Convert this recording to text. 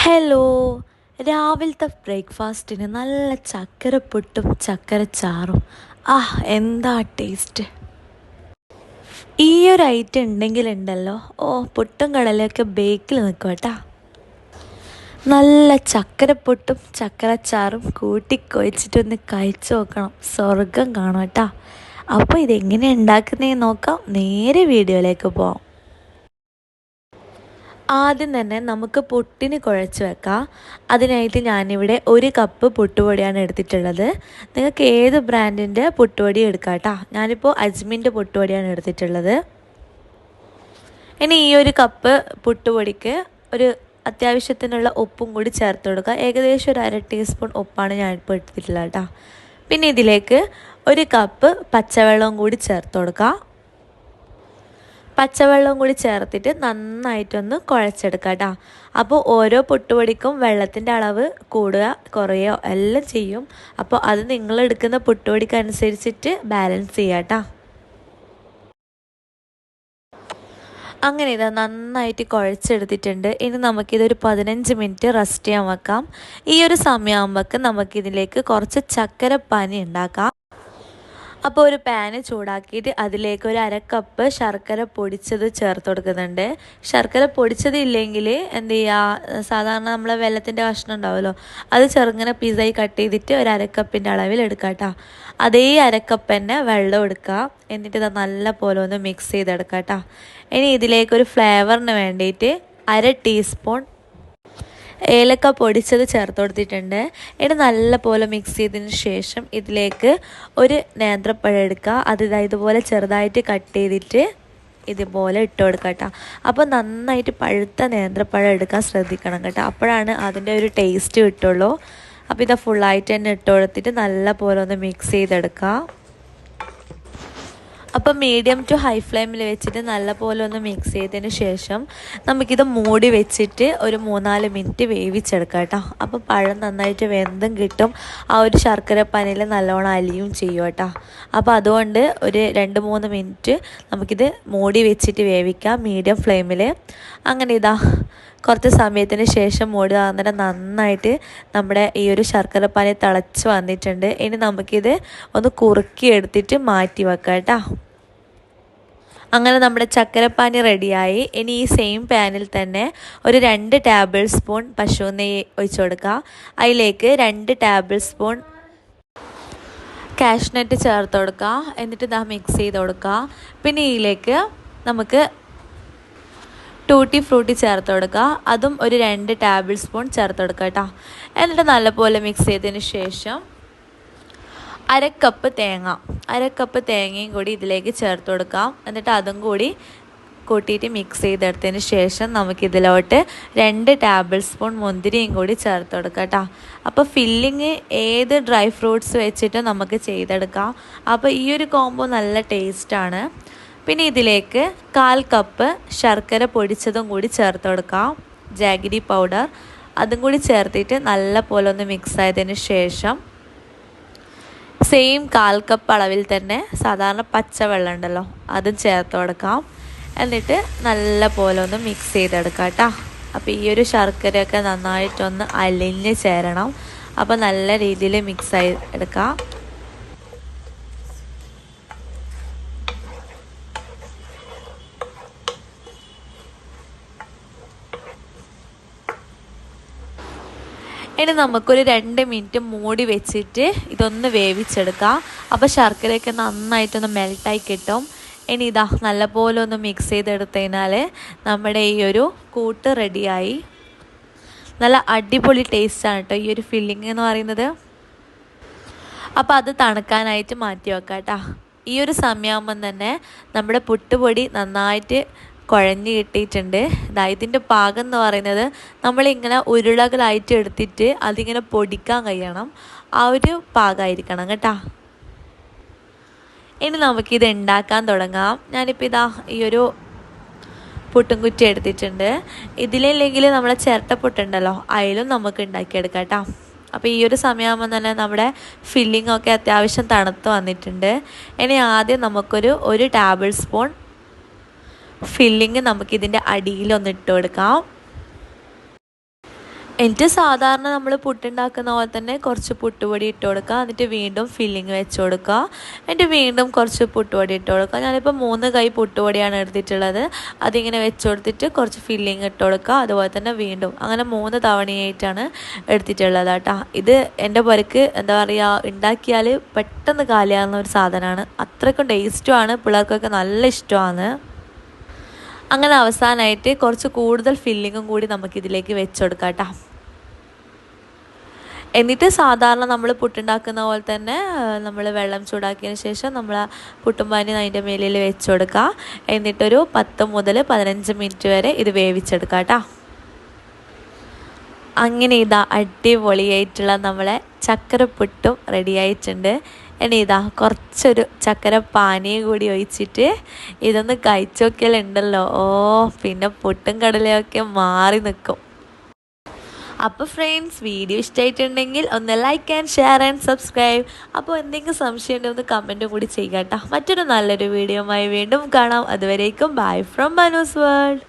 Hello, രാവിലത്തെ ബ്രേക്ക്ഫാസ്റ്റിന് നല്ല ചക്കരപ്പുട്ടും ചക്കരച്ചാറും. ആ, എന്താ ടേസ്റ്റ്! ഈ ഒരു ഐറ്റം ഉണ്ടെങ്കിലുണ്ടല്ലോ, പുട്ടും കടലയൊക്കെ ബേക്കിൽ നിൽക്കും കേട്ടോ. നല്ല ചക്കരപ്പുട്ടും ചക്കരച്ചാറും കൂട്ടിക്കൊഴിച്ചിട്ടൊന്ന് കഴിച്ചു നോക്കണം, സ്വർഗം കാണും കേട്ടോ. അപ്പോൾ ഇതെങ്ങനെയാണ് ഉണ്ടാക്കുന്നതെന്ന് നോക്കാം, നേരെ വീഡിയോയിലേക്ക് പോകാം. ആദ്യം തന്നെ നമുക്ക് പുട്ടിന് കുഴച്ച് വെക്കാം. അതിനായിട്ട് ഞാനിവിടെ 1 കപ്പ് പുട്ടുപൊടിയാണ് എടുത്തിട്ടുള്ളത്. നിങ്ങൾക്ക് ഏത് ബ്രാൻഡിൻ്റെ പുട്ടുപൊടി എടുക്കാം കേട്ടോ. ഞാനിപ്പോൾ അജ്മിൻ്റെ പുട്ടുപൊടിയാണ് എടുത്തിട്ടുള്ളത്. ഇനി ഈ 1 കപ്പ് പുട്ടുപൊടിക്ക് ഒരു അത്യാവശ്യത്തിനുള്ള ഉപ്പും കൂടി ചേർത്ത് കൊടുക്കുക. ഏകദേശം ഒരു 1/2 ടീസ്പൂൺ ഉപ്പാണ് ഞാനിപ്പോൾ എടുത്തിട്ടുള്ളത് കേട്ടോ. പിന്നെ ഇതിലേക്ക് 1 കപ്പ് പച്ചവെള്ളവും കൂടി ചേർത്ത് കൊടുക്കുക. പച്ചവെള്ളവും കൂടി ചേർത്തിട്ട് നന്നായിട്ടൊന്ന് കുഴച്ചെടുക്കുക കേട്ടോ. അപ്പോൾ ഓരോ പുട്ടുപൊടിക്കും വെള്ളത്തിൻ്റെ അളവ് കൂടുക കുറയോ എല്ലാം ചെയ്യും. അപ്പോൾ അത് നിങ്ങളെടുക്കുന്ന പുട്ടുപൊടിക്ക് അനുസരിച്ചിട്ട് ബാലൻസ് ചെയ്യുക കേട്ടോ. അങ്ങനെ ഇതാ നന്നായിട്ട് കുഴച്ചെടുത്തിട്ടുണ്ട്. ഇനി നമുക്കിതൊരു 15 മിനിറ്റ് റെസ്റ്റ് ചെയ്യാൻ വെക്കാം. ഈ ഒരു സമയമാകുമ്പോഴേക്ക് നമുക്കിതിലേക്ക് കുറച്ച് ചക്കരപ്പാനി ഉണ്ടാക്കാം. അപ്പോൾ ഒരു പാന് ചൂടാക്കിയിട്ട് അതിലേക്ക് ഒരു 1/2 കപ്പ് ശർക്കര പൊടിച്ചത് ചേർത്ത് കൊടുക്കുന്നുണ്ട്. ശർക്കര പൊടിച്ചത് ഇല്ലെങ്കിൽ എന്ത് ചെയ്യുക, സാധാരണ നമ്മളെ വെല്ലത്തിൻ്റെ കഷ്ണം ഉണ്ടാവുമല്ലോ, അത് ചെറുങ്ങനെ പീസായി കട്ട് ചെയ്തിട്ട് ഒരു 1/2 കപ്പിൻ്റെ അളവിൽ എടുക്കുക കേട്ടോ. അതേ 1/2 കപ്പ് തന്നെ വെള്ളം എടുക്കുക. എന്നിട്ട് ഇത് നല്ല പോലെ ഒന്ന് മിക്സ് ചെയ്തെടുക്കുക കേട്ടോ. ഇനി ഇതിലേക്കൊരു ഫ്ലേവറിന് വേണ്ടിയിട്ട് 1/2 ടീസ്പൂൺ ഏലക്ക പൊടിച്ചത് ചേർത്ത് കൊടുത്തിട്ടുണ്ട്. ഇനി നല്ല പോലെ മിക്സ് ചെയ്തതിന് ശേഷം ഇതിലേക്ക് ഒരു നേന്ത്രപ്പഴം എടുക്കുക. അത് ഇതുപോലെ ചെറുതായിട്ട് കട്ട് ചെയ്തിട്ട് ഇതുപോലെ ഇട്ട് കൊടുക്കുക കേട്ടോ. അപ്പോൾ നന്നായിട്ട് പഴുത്ത നേന്ത്രപ്പഴം എടുക്കാൻ ശ്രദ്ധിക്കണം കേട്ടോ. അപ്പോഴാണ് അതിൻ്റെ ഒരു ടേസ്റ്റ് കിട്ടുള്ളൂ. അപ്പോൾ ഇത് ഫുള്ളായിട്ട് തന്നെ ഇട്ട് കൊടുത്തിട്ട് നല്ല പോലെ ഒന്ന് മിക്സ് ചെയ്തെടുക്കുക. അപ്പോൾ മീഡിയം ടു ഹൈ ഫ്ലെയിമിൽ വെച്ചിട്ട് നല്ലപോലെ ഒന്ന് മിക്സ് ചെയ്തതിന് ശേഷം നമുക്കിത് മൂടി വെച്ചിട്ട് ഒരു 3-4 മിനിറ്റ് വേവിച്ചെടുക്കാം കേട്ടോ. അപ്പോൾ പഴം നന്നായിട്ട് വെന്തും കിട്ടും, ആ ഒരു ശർക്കര പാനിയിൽ നല്ലോണം അലിയും ചെയ്യും കേട്ടോ. അപ്പോൾ അതുകൊണ്ട് ഒരു 2-3 മിനിറ്റ് നമുക്കിത് മൂടി വെച്ചിട്ട് വേവിക്കാം മീഡിയം ഫ്ലെയിമിൽ. അങ്ങനെ ഇതാ കുറച്ച് സമയത്തിന് ശേഷം മൂടി തുറന്നിട്ട് നന്നായിട്ട് നമ്മുടെ ഈ ഒരു ശർക്കരപ്പാനി തിളച്ച് വന്നിട്ടുണ്ട്. ഇനി നമുക്കിത് ഒന്ന് കുറുക്കി എടുത്തിട്ട് മാറ്റി വെക്കാം കേട്ടോ. അങ്ങനെ നമ്മുടെ ചക്കരപ്പാനി റെഡിയായി. ഇനി ഈ സെയിം പാനിൽ തന്നെ ഒരു 2 ടേബിൾ സ്പൂൺ പശു നെയ്യ് ഒഴിച്ചു കൊടുക്കുക. അതിലേക്ക് 2 ടേബിൾ സ്പൂൺ കാഷ്നട്ട് ചേർത്ത് കൊടുക്കുക. എന്നിട്ട് ഇതാ മിക്സ് ചെയ്ത് കൊടുക്കുക. പിന്നെ ഇതിലേക്ക് നമുക്ക് ടൂട്ടി ഫ്രൂട്ടി ചേർത്ത് കൊടുക്കുക. അതും ഒരു 2 ടേബിൾ സ്പൂൺ ചേർത്ത് കൊടുക്കുക കേട്ടോ. എന്നിട്ട് നല്ലപോലെ മിക്സ് ചെയ്തതിന് ശേഷം 1/2 കപ്പ് തേങ്ങയും കൂടി ഇതിലേക്ക് ചേർത്ത് കൊടുക്കാം. എന്നിട്ട് അതും കൂടി കൂട്ടിയിട്ട് മിക്സ് ചെയ്തെടുത്തതിന് ശേഷം നമുക്കിതിലോട്ട് 2 ടേബിൾ സ്പൂൺ മുന്തിരിയും കൂടി ചേർത്ത് കൊടുക്കാം കേട്ടോ. അപ്പോൾ ഫില്ലിങ് ഏത് ഡ്രൈ ഫ്രൂട്ട്സ് വെച്ചിട്ട് നമുക്ക് ചെയ്തെടുക്കാം. അപ്പോൾ ഈ ഒരു കോംബോ നല്ല ടേസ്റ്റാണ്. പിന്നെ ഇതിലേക്ക് 1/4 കപ്പ് ശർക്കര പൊടിച്ചതും കൂടി ചേർത്ത് കൊടുക്കാം, ജാഗരി പൗഡർ. അതും കൂടി ചേർത്തിട്ട് നല്ല പോലെ ഒന്ന് മിക്സ് ആയതിന് ശേഷം സെയിം 1/4 കപ്പ് അളവിൽ തന്നെ സാധാരണ പച്ചവെള്ളം ഉണ്ടല്ലോ, അതും ചേർത്ത് കൊടുക്കാം. എന്നിട്ട് നല്ല പോലെ ഒന്ന് മിക്സ് ചെയ്തെടുക്കാം കേട്ടോ. അപ്പോൾ ഈ ഒരു ശർക്കരയൊക്കെ നന്നായിട്ടൊന്ന് അലിഞ്ഞ് ചേരണം. അപ്പോൾ നല്ല രീതിയിൽ മിക്സ് ആയി എടുക്കാം. ഇനി നമുക്കൊരു 2 മിനിറ്റ് മൂടി വെച്ചിട്ട് ഇതൊന്ന് വേവിച്ചെടുക്കാം. അപ്പോൾ ശർക്കരയൊക്കെ നന്നായിട്ടൊന്ന് മെൽട്ടായി കിട്ടും. ഇനി ഇതാ നല്ലപോലെ ഒന്ന് മിക്സ് ചെയ്തെടുത്തതിനാൽ നമ്മുടെ ഈ ഒരു കൂട്ട് റെഡിയായി. നല്ല അടിപൊളി ടേസ്റ്റാണ് കേട്ടോ ഈ ഒരു ഫില്ലിങ് എന്ന് പറയുന്നത്. അപ്പോൾ അത് തണുക്കാനായിട്ട് മാറ്റി വെക്കാം കേട്ടോ. ഈ ഒരു സമയമാകുമ്പം തന്നെ നമ്മുടെ പുട്ടുപൊടി നന്നായിട്ട് കുഴഞ്ഞ് കിട്ടിയിട്ടുണ്ട്. ഇതിൻ്റെ പാകം എന്ന് പറയുന്നത് നമ്മളിങ്ങനെ ഉരുളകളായിട്ട് എടുത്തിട്ട് അതിങ്ങനെ പൊടിക്കാൻ കഴിയണം, ആ ഒരു പാകമായിരിക്കണം കേട്ടോ. ഇനി നമുക്കിത് ഉണ്ടാക്കാൻ തുടങ്ങാം. ഞാനിപ്പോൾ ഇതാ ഈ ഒരു പുട്ടും കുറ്റി എടുത്തിട്ടുണ്ട്. ഇതിലില്ലെങ്കിൽ നമ്മളെ ചിരട്ടപ്പുട്ടുണ്ടല്ലോ, അതിലും നമുക്ക് ഉണ്ടാക്കിയെടുക്കാം കേട്ടോ. അപ്പോൾ ഈ ഒരു സമയമാകുമ്പോൾ തന്നെ നമ്മുടെ ഫില്ലിംഗ് ഒക്കെ അത്യാവശ്യം തണുത്ത് വന്നിട്ടുണ്ട്. ഇനി ആദ്യം നമുക്കൊരു 1 ടേബിൾ സ്പൂൺ ഫില്ലിങ് നമുക്കിതിൻ്റെ അടിയിലൊന്ന് ഇട്ട് കൊടുക്കാം. എന്നിട്ട് സാധാരണ നമ്മൾ പുട്ടുണ്ടാക്കുന്ന പോലെ തന്നെ കുറച്ച് പുട്ടുപൊടി ഇട്ട് കൊടുക്കുക. എന്നിട്ട് വീണ്ടും ഫില്ലിങ് വെച്ച് കൊടുക്കുക. എന്നിട്ട് വീണ്ടും കുറച്ച് പുട്ടുപൊടി ഇട്ട് കൊടുക്കുക. ഞാനിപ്പോൾ 3 കൈ പുട്ടുപൊടിയാണ് എടുത്തിട്ടുള്ളത്. അതിങ്ങനെ വെച്ച് കൊടുത്തിട്ട് കുറച്ച് ഫില്ലിങ് ഇട്ട് കൊടുക്കുക. അതുപോലെ തന്നെ വീണ്ടും അങ്ങനെ 3 തവണയായിട്ടാണ് എടുത്തിട്ടുള്ളത് കേട്ടോ. ഇത് എൻ്റെ പുരക്ക് എന്താ പറയുക, ഉണ്ടാക്കിയാൽ പെട്ടെന്ന് കാലിയാകുന്ന ഒരു സാധനമാണ്. അത്രയ്ക്കും ടേസ്റ്റുമാണ്, പിള്ളേർക്കൊക്കെ നല്ല ഇഷ്ടമാണ്. അങ്ങനെ അവസാനമായിട്ട് കുറച്ച് കൂടുതൽ ഫില്ലിങ്ങും കൂടി നമുക്കിതിലേക്ക് വെച്ച് കൊടുക്കാം കേട്ടോ. എന്നിട്ട് സാധാരണ നമ്മൾ പുട്ടുണ്ടാക്കുന്ന പോലെ തന്നെ നമ്മൾ വെള്ളം ചൂടാക്കിയതിന് ശേഷം നമ്മൾ പുട്ടുംപാനി അതിൻ്റെ മേലിൽ വെച്ച് കൊടുക്കുക. എന്നിട്ടൊരു 10 മുതൽ 15 മിനിറ്റ് വരെ ഇത് വേവിച്ചെടുക്കുക കേട്ടോ. അങ്ങനെ ഇതാ അടിപൊളിയായിട്ടുള്ള നമ്മളെ ചക്കരപ്പുട്ടും റെഡി ആയിട്ടുണ്ട്. ഇനി ഇതാ കുറച്ചൊരു ചക്കര പാനിയും കൂടി ഒഴിച്ചിട്ട് ഇതൊന്ന് കഴിച്ചു നോക്കിയാലുണ്ടല്ലോ, പിന്നെ പുട്ടും കടലയൊക്കെ മാറി നിൽക്കും. അപ്പോൾ ഫ്രണ്ട്സ്, വീഡിയോ ഇഷ്ടമായിട്ടുണ്ടെങ്കിൽ ഒന്ന് like and share and subscribe. അപ്പോൾ എന്തെങ്കിലും സംശയം ഉണ്ടെങ്കിൽ ഒന്ന് കമൻറ്റും കൂടി ചെയ്യുക കേട്ടോ. മറ്റൊരു നല്ലൊരു വീഡിയോയുമായി വീണ്ടും കാണാം. അതുവരേക്കും ബൈ ഫ്രം മനൂസ് വേൾഡ്.